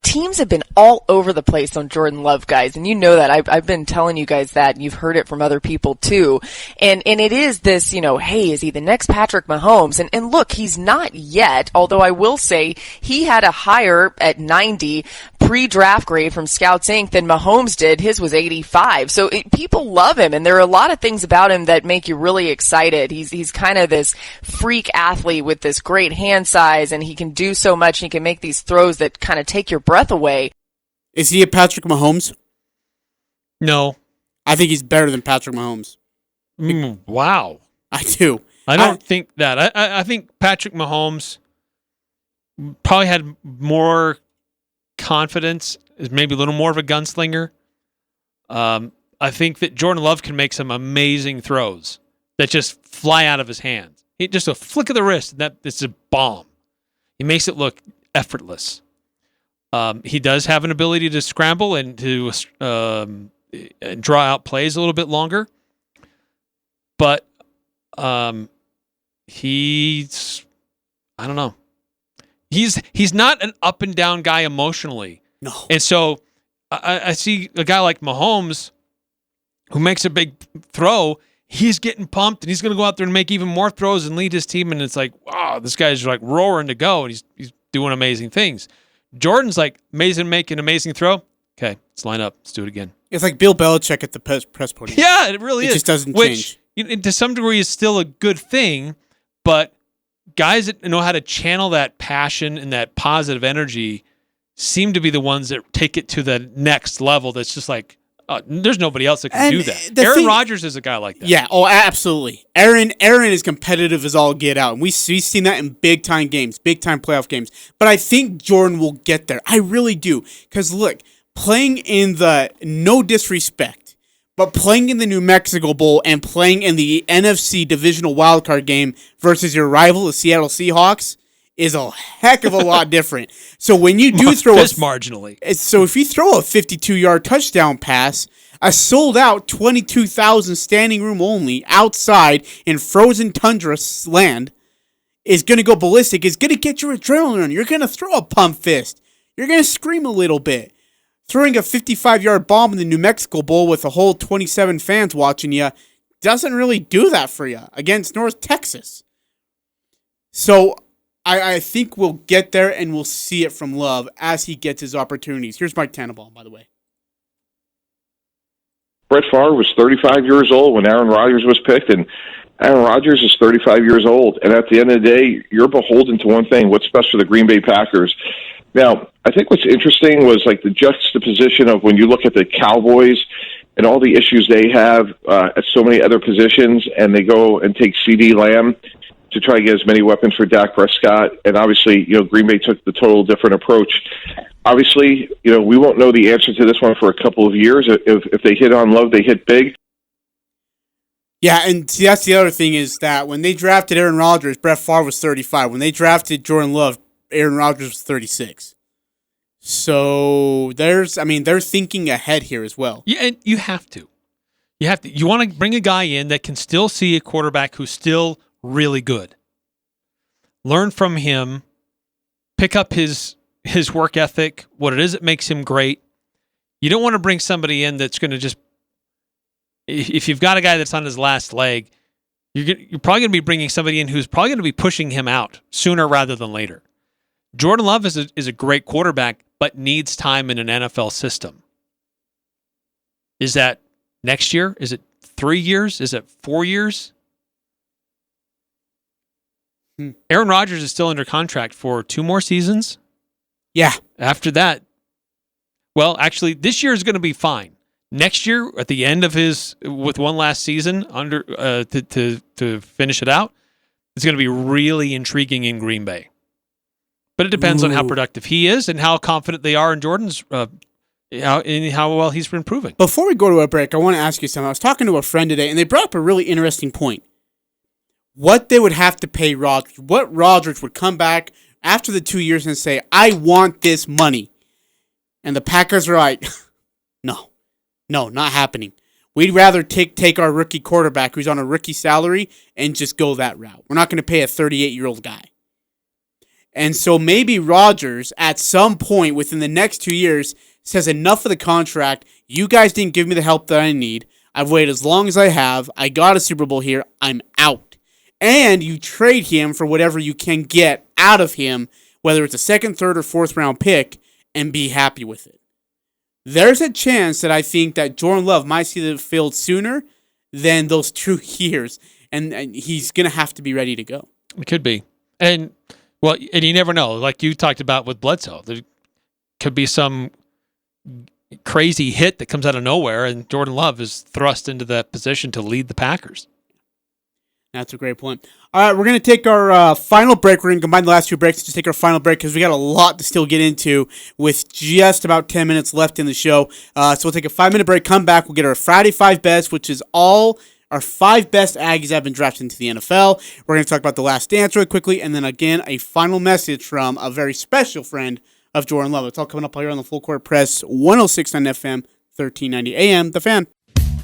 Teams have been all over the place on Jordan Love, guys, and you know that. I've been telling you guys that, and you've heard it from other people too. And it is this, hey, is he the next Patrick Mahomes? And look, he's not yet, although I will say he had a higher at 90 pre-draft grade from Scouts Inc. than Mahomes did. His was 85. So people love him, and there are a lot of things about him that make you really excited. He's kind of this freak athlete with this great hand size, and he can do so much, and he can make these throws that kind of take your breath away. Is he a Patrick Mahomes? No. I think he's better than Patrick Mahomes. Wow. I do. I don't think that. I think Patrick Mahomes probably had more confidence, is maybe a little more of a gunslinger. I think that Jordan Love can make some amazing throws that just fly out of his hands. Just a flick of the wrist, and it's a bomb. He makes it look effortless. He does have an ability to scramble and to draw out plays a little bit longer, but he's, I don't know. He's not an up and down guy emotionally. No. And so I see a guy like Mahomes who makes a big throw. He's getting pumped, and he's going to go out there and make even more throws and lead his team. And it's like, wow, this guy's like roaring to go, and he's doing amazing things. Jordan's like making amazing throw. Okay, let's line up. Let's do it again. It's like Bill Belichick at the press podium. Yeah, it really is. It just doesn't change. Which, to some degree, is still a good thing, but guys that know how to channel that passion and that positive energy seem to be the ones that take it to the next level. That's just like, there's nobody else that can do that. Aaron Rodgers is a guy like that. Yeah, absolutely. Aaron is competitive as all get out, and we've seen that in big-time games, big-time playoff games. But I think Jordan will get there. I really do. Because, look, playing in the, no disrespect, but playing in the New Mexico Bowl and playing in the NFC Divisional Wildcard game versus your rival, the Seattle Seahawks, is a heck of a lot different. So when you do throw marginally. So if you throw a 52-yard touchdown pass, a sold-out 22,000 standing room only outside in frozen tundra land is going to go ballistic. It's going to get your adrenaline on. You're going to throw a pump fist. You're going to scream a little bit. Throwing a 55-yard bomb in the New Mexico Bowl with a whole 27 fans watching you doesn't really do that for you against North Texas. So I think we'll get there, and we'll see it from Love as he gets his opportunities. Here's Mike Tannenbaum, by the way. Brett Favre was 35 years old when Aaron Rodgers was picked, and Aaron Rodgers is 35 years old. And at the end of the day, you're beholden to one thing, what's best for the Green Bay Packers. Now, I think what's interesting was like the juxtaposition of when you look at the Cowboys and all the issues they have at so many other positions, and they go and take CD Lamb to try to get as many weapons for Dak Prescott. And obviously, Green Bay took the total different approach. Obviously, we won't know the answer to this one for a couple of years. If they hit on Love, they hit big. Yeah, and see, that's the other thing is that when they drafted Aaron Rodgers, Brett Favre was 35. When they drafted Jordan Love, Aaron Rodgers was 36. So they're thinking ahead here as well. Yeah, and you have to. You want to bring a guy in that can still see a quarterback who's still really good. Learn from him, pick up his work ethic, what it is that makes him great. You don't want to bring somebody in that's going to just, if you've got a guy that's on his last leg, you're probably going to be bringing somebody in who's probably going to be pushing him out sooner rather than later. Jordan Love is a great quarterback, but needs time in an NFL system. Is that next year? Is it 3 years? Is it 4 years? Aaron Rodgers is still under contract for 2 more seasons. Yeah. After that, well, actually, this year is going to be fine. Next year, at the end of with one last season under to finish it out, it's going to be really intriguing in Green Bay. But it depends on how productive he is and how confident they are in Jordan's, how well he's been improving. Before we go to a break, I want to ask you something. I was talking to a friend today, and they brought up a really interesting point. What they would have to pay Rodgers, what Rodgers would come back after the 2 years and say, I want this money. And the Packers are like, no, not happening. We'd rather take our rookie quarterback who's on a rookie salary and just go that route. We're not going to pay a 38-year-old guy. And so maybe Rodgers, at some point within the next 2 years, says enough of the contract. You guys didn't give me the help that I need. I've waited as long as I have. I got a Super Bowl here. I'm out. And you trade him for whatever you can get out of him, whether it's a second, third, or fourth round pick, and be happy with it. There's a chance that I think that Jordan Love might see the field sooner than those 2 years, and he's going to have to be ready to go. It could be. And you never know. Like you talked about with Bledsoe, there could be some crazy hit that comes out of nowhere, and Jordan Love is thrust into that position to lead the Packers. That's a great point. All right, we're going to take our final break. We're going to combine the last 2 breaks to just take our final break because we got a lot to still get into with just about 10 minutes left in the show. So we'll take a 5-minute break, come back. We'll get our Friday 5 bets, which is all our 5 best Aggies have been drafted into the NFL. We're going to talk about The Last Dance really quickly, and then again, a final message from a very special friend of Jordan Love. It's all coming up here on the Full Court Press, 106.9 FM, 1390 AM, The Fan.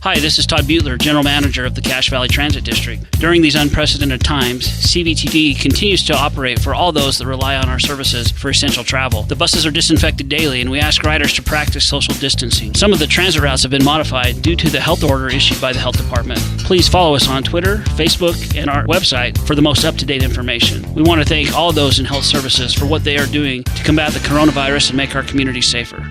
Hi, this is Todd Butler, General Manager of the Cache Valley Transit District. During these unprecedented times, CVTD continues to operate for all those that rely on our services for essential travel. The buses are disinfected daily, and we ask riders to practice social distancing. Some of the transit routes have been modified due to the health order issued by the Health Department. Please follow us on Twitter, Facebook, and our website for the most up-to-date information. We want to thank all those in health services for what they are doing to combat the coronavirus and make our community safer.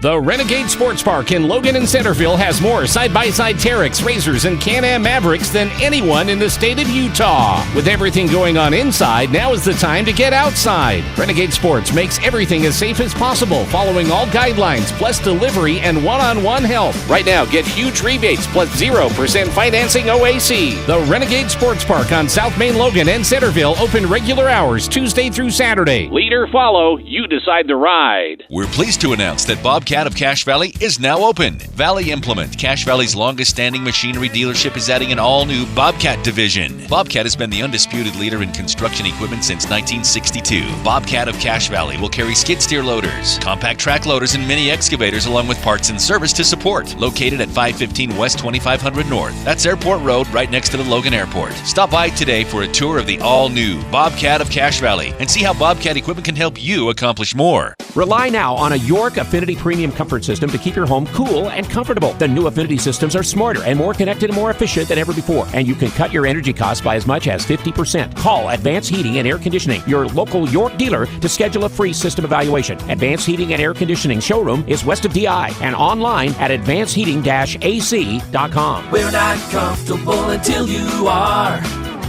The Renegade Sports Park in Logan and Centerville has more side-by-side Terex, Razors, and Can-Am Mavericks than anyone in the state of Utah. With everything going on inside, now is the time to get outside. Renegade Sports makes everything as safe as possible, following all guidelines, plus delivery and one-on-one help. Right now, get huge rebates plus 0% financing OAC. The Renegade Sports Park on South Main Logan and Centerville open regular hours Tuesday through Saturday. Lead or follow, you decide the ride. We're pleased to announce that Bobcat of Cache Valley is now open. Valley Implement, Cache Valley's longest-standing machinery dealership, is adding an all-new Bobcat division. Bobcat has been the undisputed leader in construction equipment since 1962. Bobcat of Cache Valley will carry skid steer loaders, compact track loaders, and mini excavators, along with parts and service to support. Located at 515 West 2500 North. That's Airport Road, right next to the Logan Airport. Stop by today for a tour of the all-new Bobcat of Cache Valley and see how Bobcat equipment can help you accomplish more. Rely now on a York Affinity Premium Comfort System to keep your home cool and comfortable. The new Affinity systems are smarter and more connected and more efficient than ever before, and you can cut your energy costs by as much as 50%. Call Advanced Heating and Air Conditioning, your local York dealer, to schedule a free system evaluation. Advanced Heating and Air Conditioning showroom is west of DI and online at advancedheating-ac.com. We're not comfortable until you are.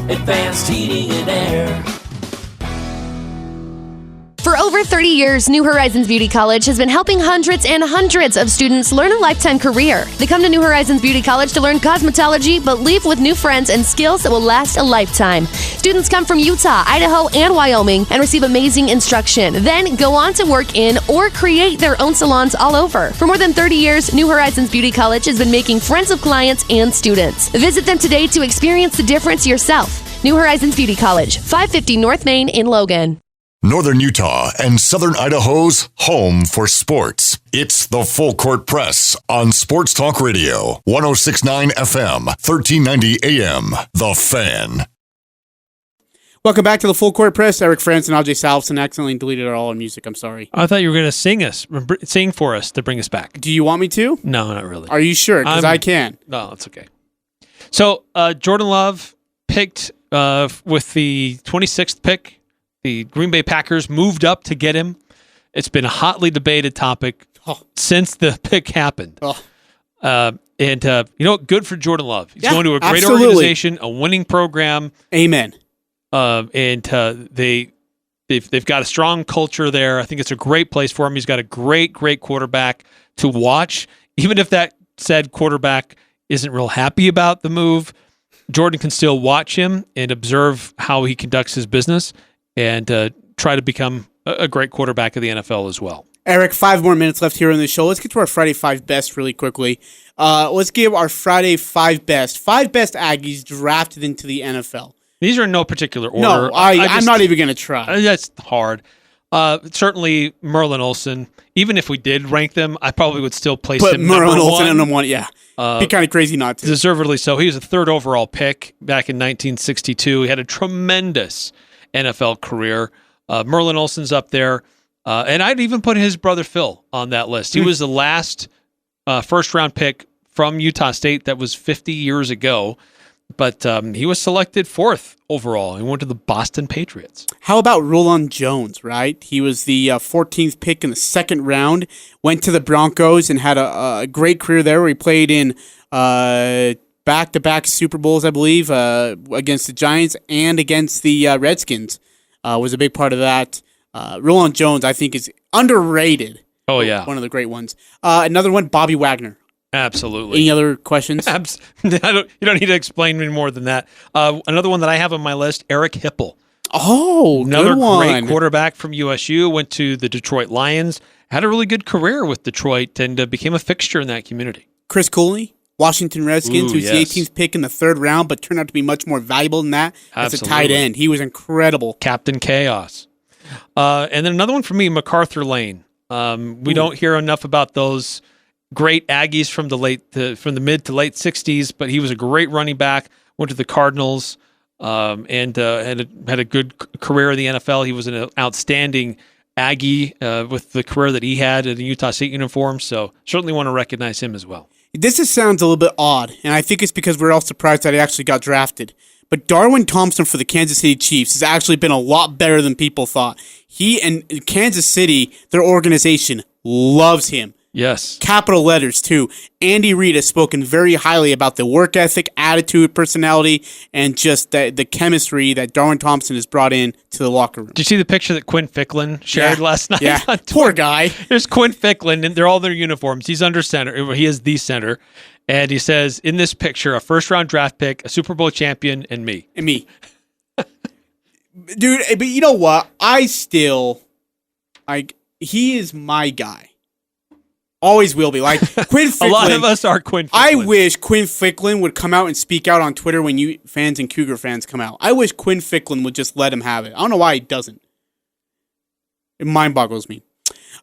Advanced Heating and Air. For over 30 years, New Horizons Beauty College has been helping hundreds and hundreds of students learn a lifetime career. They come to New Horizons Beauty College to learn cosmetology, but leave with new friends and skills that will last a lifetime. Students come from Utah, Idaho, and Wyoming and receive amazing instruction. Then go on to work in or create their own salons all over. For more than 30 years, New Horizons Beauty College has been making friends of clients and students. Visit them today to experience the difference yourself. New Horizons Beauty College, 550 North Main in Logan. Northern Utah and Southern Idaho's home for sports. It's the Full Court Press on Sports Talk Radio, 106.9 FM, 1390 AM. The Fan. Welcome back to the Full Court Press. Eric Frandsen and Ajay Salvesen accidentally deleted all our music. I'm sorry. I thought you were going to sing for us to bring us back. Do you want me to? No, not really. Are you sure? Because I can. No, it's okay. So Jordan Love picked with the 26th pick. The Green Bay Packers moved up to get him. It's been a hotly debated topic since the pick happened. Good for Jordan Love. He's going to a great organization, a winning program. Amen. They've got a strong culture there. I think it's a great place for him. He's got a great quarterback to watch. Even if that said quarterback isn't real happy about the move, Jordan can still watch him and observe how he conducts his business and try to become a great quarterback of the NFL as well. Eric, 5 more minutes left here on the show. Let's get to our Friday 5 best really quickly. Let's give our Friday 5 best Aggies drafted into the NFL. These are in no particular order. No, I'm not even going to try. That's hard. Certainly Merlin Olsen. Even if we did rank them, I probably would still place him Merlin number Olsen one. number one, yeah. Be kind of crazy not to. Deservedly so. He was a 3rd overall pick back in 1962. He had a tremendous NFL career. Merlin Olsen's up there. And I'd even put his brother Phil on that list. He was the last first-round pick from Utah State. That was 50 years ago. But he was selected 4th overall. He went to the Boston Patriots. How about Roland Jones, right? He was the 14th pick in the 2nd round, went to the Broncos and had a great career there where he played in back-to-back Super Bowls, I believe, against the Giants and against the Redskins. Was a big part of that. Roland Jones, I think, is underrated. Oh, yeah. One of the great ones. Another one, Bobby Wagner. Absolutely. Any other questions? You don't need to explain any more than that. Another one that I have on my list, Eric Hipple. Oh, another good one. Great quarterback from USU, went to the Detroit Lions, had a really good career with Detroit, and became a fixture in that community. Chris Cooley, Washington Redskins, who's the 18th pick in the 3rd round, but turned out to be much more valuable than that. As a tight end. He was incredible. Captain Chaos. And then another one for me, MacArthur Lane. We don't hear enough about those great Aggies from the mid to late 60s, but he was a great running back, went to the Cardinals, and had a good career in the NFL. He was an outstanding Aggie with the career that he had in the Utah State uniform, so certainly want to recognize him as well. This just sounds a little bit odd, and I think it's because we're all surprised that he actually got drafted. But Darwin Thompson for the Kansas City Chiefs has actually been a lot better than people thought. He and Kansas City, their organization, loves him. Yes. Capital letters, too. Andy Reid has spoken very highly about the work ethic, attitude, personality, and just the chemistry that Darwin Thompson has brought in to the locker room. Did you see the picture that Quinn Ficklin shared last night? Yeah, poor guy. There's Quinn Ficklin, and they're all in their uniforms. He's under center. He is the center. And he says, in this picture, a first-round draft pick, a Super Bowl champion, and me. And me. Dude, but you know what? He is my guy. Always will be. Like Quinn Ficklin. A lot of us are Quinn Ficklin. I wish Quinn Ficklin would come out and speak out on Twitter when you fans and Cougar fans come out. I wish Quinn Ficklin would just let him have it. I don't know why he doesn't. It mind boggles me.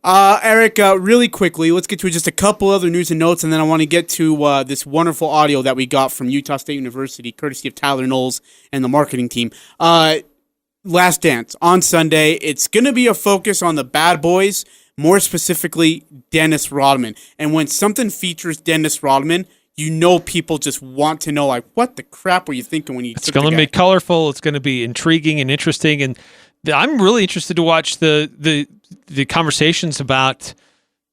Eric, really quickly, let's get to just a couple other news and notes, and then I want to get to this wonderful audio that we got from Utah State University, courtesy of Tyler Knowles and the marketing team. Last Dance on Sunday. It's going to be a focus on the bad boys, more specifically Dennis Rodman. And when something features Dennis Rodman, you know people just want to know, like, what the crap were you thinking when you It's going to be colorful. It's going to be intriguing and interesting. And I'm really interested to watch the conversations about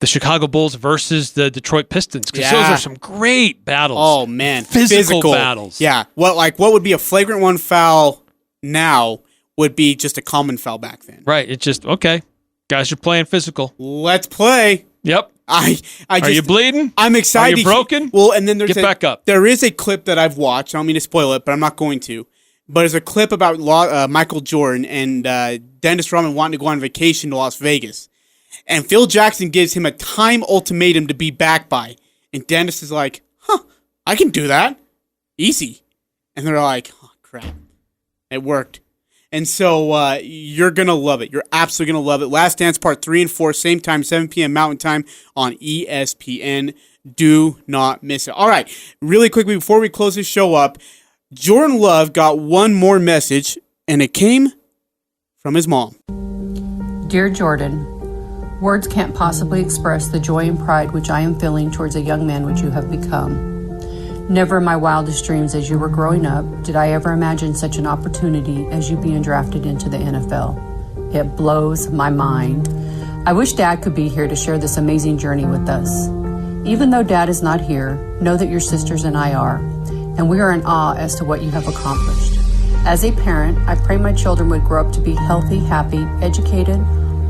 the Chicago Bulls versus the Detroit Pistons, because those are some great battles. Oh, man. Physical battles. Yeah. What would be a flagrant one foul now would be just a common foul back then. Right. It's just, okay, guys are playing physical. Let's play. Yep. Are you bleeding? I'm excited. Are you broken? Well, and then get back up. There is a clip that I've watched. I don't mean to spoil it, but I'm not going to. But there's a clip about Michael Jordan and Dennis Rodman wanting to go on vacation to Las Vegas. And Phil Jackson gives him a time ultimatum to be back by. And Dennis is like, I can do that. Easy. And they're like, oh, crap. It worked. And so you're going to love it. You're absolutely going to love it. Last Dance Part 3 and 4, same time, 7 p.m. Mountain Time on ESPN. Do not miss it. All right, really quickly before we close this show up, Jordan Love got one more message, and it came from his mom. Dear Jordan, words can't possibly express the joy and pride which I am feeling towards a young man which you have become. Never in my wildest dreams as you were growing up did I ever imagine such an opportunity as you being drafted into the NFL. It blows my mind. I wish Dad could be here to share this amazing journey with us. Even though Dad is not here, know that your sisters and I are, and we are in awe as to what you have accomplished. As a parent, I pray my children would grow up to be healthy, happy, educated,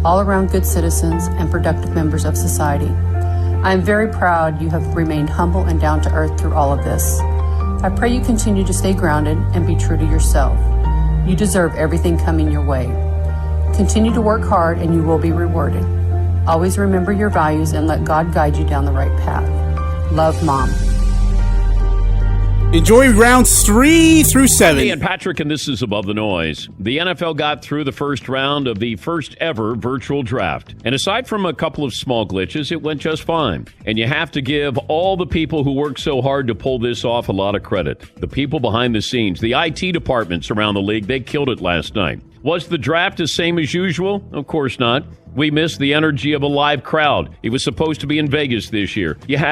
all-around good citizens, and productive members of society. I am very proud you have remained humble and down to earth through all of this. I pray you continue to stay grounded and be true to yourself. You deserve everything coming your way. Continue to work hard and you will be rewarded. Always remember your values and let God guide you down the right path. Love, Mom. Enjoy rounds 3 through 7. Hey, and Patrick, and this is Above the Noise. The NFL got through the first round of the first ever virtual draft. And aside from a couple of small glitches, it went just fine. And you have to give all the people who worked so hard to pull this off a lot of credit. The people behind the scenes, the IT departments around the league, they killed it last night. Was the draft the same as usual? Of course not. We missed the energy of a live crowd. It was supposed to be in Vegas this year. You had